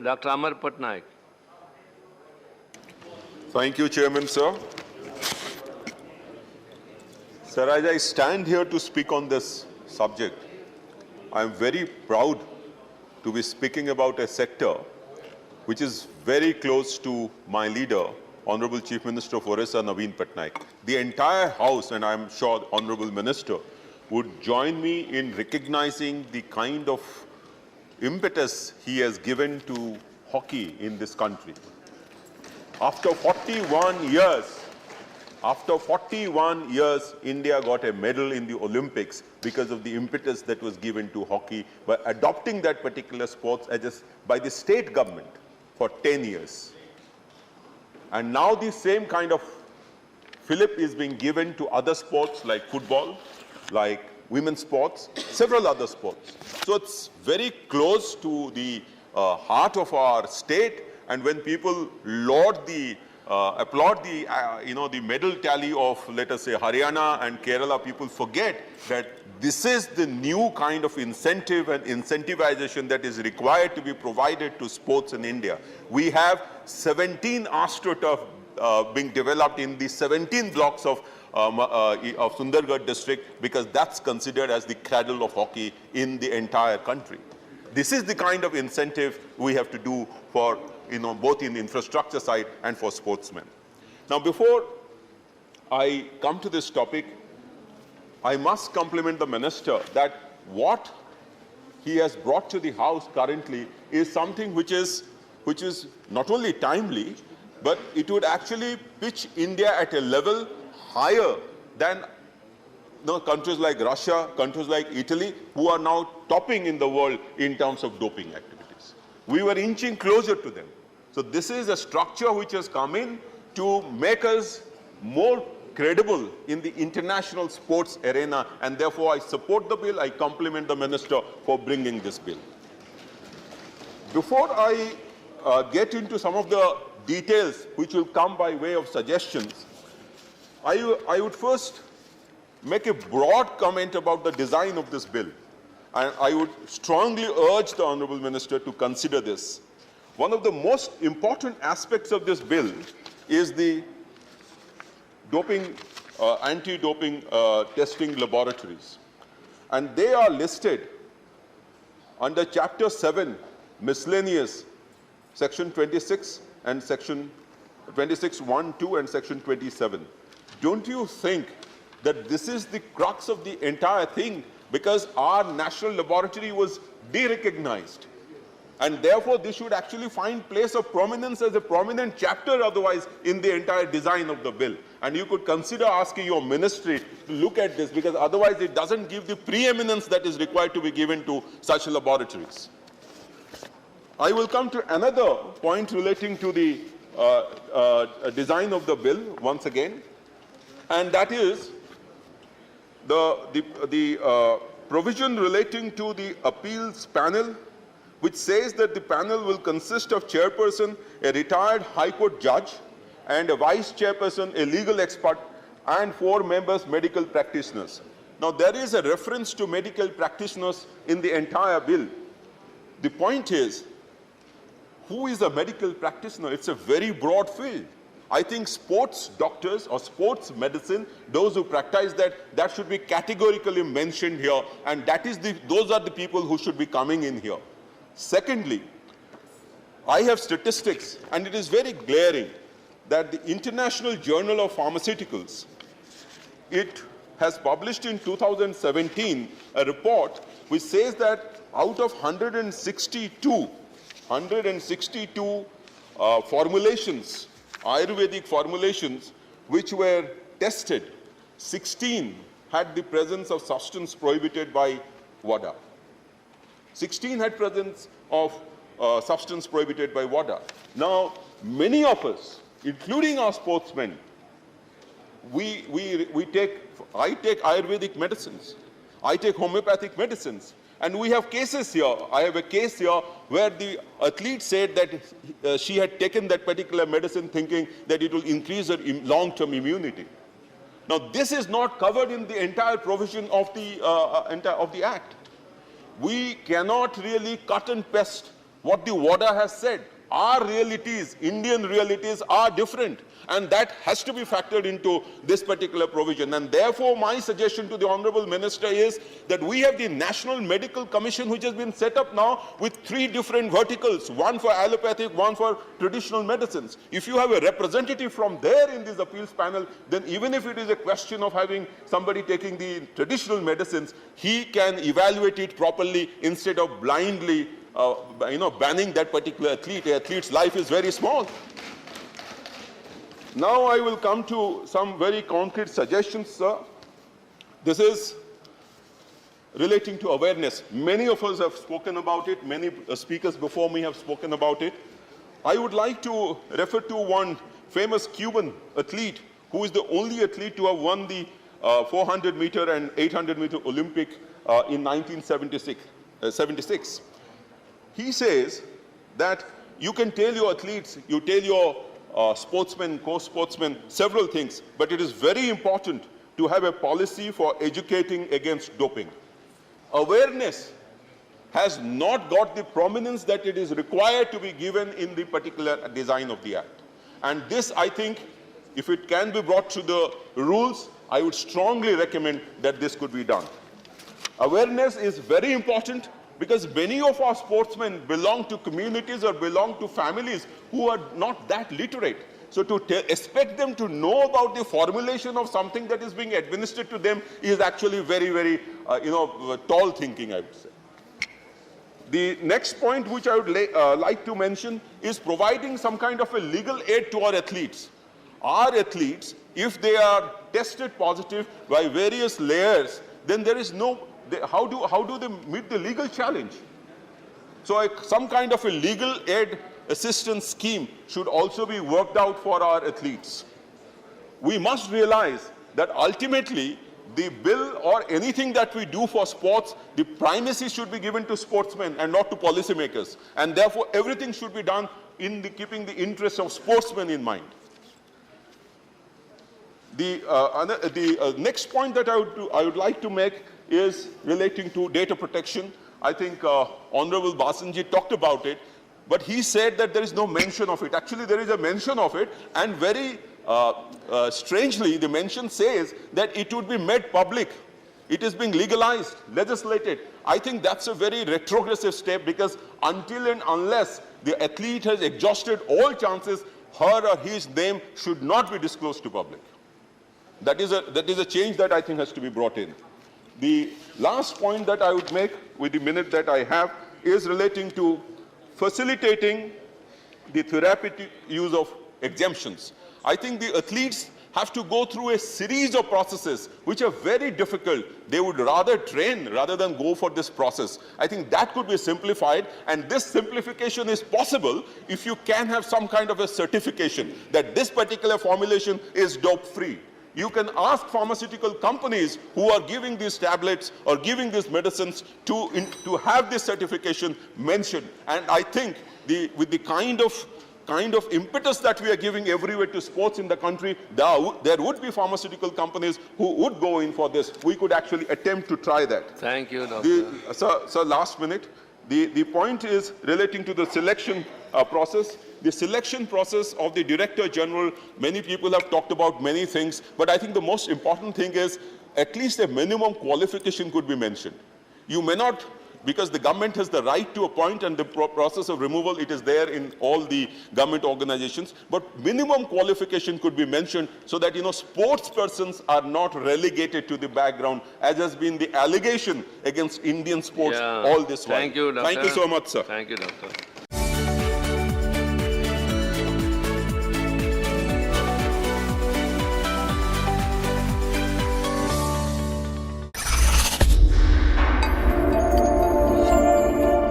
Dr. Amar Pattnaik. Thank you, Chairman, sir. Sir, as I stand here to speak on this subject, I am very proud to be speaking about a sector which is very close to my leader, Honorable Chief Minister of Odisha, Naveen Pattnaik. The entire House, and I am sure the Honorable Minister, would join me in recognizing the kind of impetus he has given to hockey in this country. After 41 years, India got a medal in the Olympics because of the impetus that was given to hockey by adopting that particular sport by the state government for 10 years. And now the same kind of fillip is being given to other sports like football, like women's sports, several other sports. So it's very close to the heart of our state. And when people applaud the the medal tally of, let us say, Haryana and Kerala, people forget that this is the new kind of incentive and incentivization that is required to be provided to sports in India. We have 17 AstroTurf being developed in the 17 blocks of Sundargarh district, because that's considered as the cradle of hockey in the entire country. This is the kind of incentive we have to do for, both in the infrastructure side and for sportsmen. Now, before I come to this topic, I must compliment the Minister that what he has brought to the House currently is something which is not only timely, but it would actually pitch India at a level higher than countries like Russia, countries like Italy, who are now topping in the world in terms of doping activities. We were inching closer to them. So this is a structure which has come in to make us more credible in the international sports arena, and therefore I support the bill. I compliment the Minister for bringing this bill. Before I get into some of the details which will come by way of suggestions, I would first make a broad comment about the design of this bill. And I would strongly urge the Honorable Minister to consider this. One of the most important aspects of this bill is the anti-doping testing laboratories. And they are listed under Chapter 7, Miscellaneous, Section 26 and Section 26(1), 2 and Section 27. Don't you think that this is the crux of the entire thing? Because our national laboratory was de-recognized. And therefore, this should actually find place of prominence as a prominent chapter otherwise in the entire design of the bill. And you could consider asking your ministry to look at this, because otherwise it doesn't give the preeminence that is required to be given to such laboratories. I will come to another point relating to the design of the bill once again, and that is the provision relating to the appeals panel, which says that the panel will consist of chairperson, a retired High Court judge, and a vice chairperson, a legal expert, and 4 members, medical practitioners. Now, there is a reference to medical practitioners in the entire bill. The point is, who is a medical practitioner? It's a very broad field. I think sports doctors or sports medicine, those who practice that should be categorically mentioned here, and those are the people who should be coming in here. Secondly, I have statistics, and it is very glaring that the International Journal of Pharmaceuticals, it has published in 2017 a report which says that out of 162 formulations, Ayurvedic formulations, which were tested, 16 had the presence of substance prohibited by WADA. 16 had presence of substance prohibited by WADA. Now, many of us, including our sportsmen, I take Ayurvedic medicines, I take homeopathic medicines, and we have cases here. I have a case here where the athlete said that she had taken that particular medicine thinking that it will increase her long-term immunity. Now, this is not covered in the entire provision of the Act. We cannot really cut and paste what the WADA has said. Our realities, Indian realities are different, and that has to be factored into this particular provision. And therefore, my suggestion to the Honorable Minister is that we have the National Medical Commission, which has been set up now with 3 different verticals, one for allopathic, one for traditional medicines. If you have a representative from there in this appeals panel, then even if it is a question of having somebody taking the traditional medicines, he can evaluate it properly instead of blindly banning that particular athlete. The athlete's life is very small. Now I will come to some very concrete suggestions, sir. This is relating to awareness. Many of us have spoken about it. Many speakers before me have spoken about it. I would like to refer to one famous Cuban athlete who is the only athlete to have won the 400-meter and 800-meter Olympic in 1976. He says that you can tell your athletes, you tell your sportsmen, co-sportsmen, several things, but it is very important to have a policy for educating against doping. Awareness has not got the prominence that it is required to be given in the particular design of the Act. And this, I think, if it can be brought to the rules, I would strongly recommend that this could be done. Awareness is very important, because many of our sportsmen belong to communities or belong to families who are not that literate. So to expect them to know about the formulation of something that is being administered to them is actually very, very, tall thinking, I would say. The next point which I would like to mention is providing some kind of a legal aid to our athletes. Our athletes, if they are tested positive by various layers, then there is no how do they meet the legal challenge? So some kind of a legal aid assistance scheme should also be worked out for our athletes. We must realize that ultimately the bill or anything that we do for sports, the primacy should be given to sportsmen and not to policymakers. And therefore, everything should be done in keeping the interests of sportsmen in mind. The next point that I would like to make is relating to data protection. I think Honorable Basanji talked about it, but he said that there is no mention of it. Actually, there is a mention of it, and very strangely, the mention says that it would be made public. It is being legalized, legislated. I think that's a very retrogressive step, because until and unless the athlete has exhausted all chances, her or his name should not be disclosed to public. That is a change that I think has to be brought in. The last point that I would make with the minute that I have is relating to facilitating the therapeutic use of exemptions. I think the athletes have to go through a series of processes which are very difficult. They would rather train rather than go for this process. I think that could be simplified, and this simplification is possible if you can have some kind of a certification that this particular formulation is dope-free. You can ask pharmaceutical companies who are giving these tablets or giving these medicines to have this certification mentioned. And I think with the kind of impetus that we are giving everywhere to sports in the country, there would be pharmaceutical companies who would go in for this. We could actually attempt to try that. Thank you, Doctor. Sir, last minute. The point is relating to the selection process. The selection process of the Director General, many people have talked about many things, but I think the most important thing is at least a minimum qualification could be mentioned. You may not, because the government has the right to appoint, and the process of removal, it is there in all the government organizations, but minimum qualification could be mentioned so that, sports persons are not relegated to the background, as has been the allegation against Indian sports all this while. Thank you, Doctor. Thank you so much, sir. Thank you, Doctor.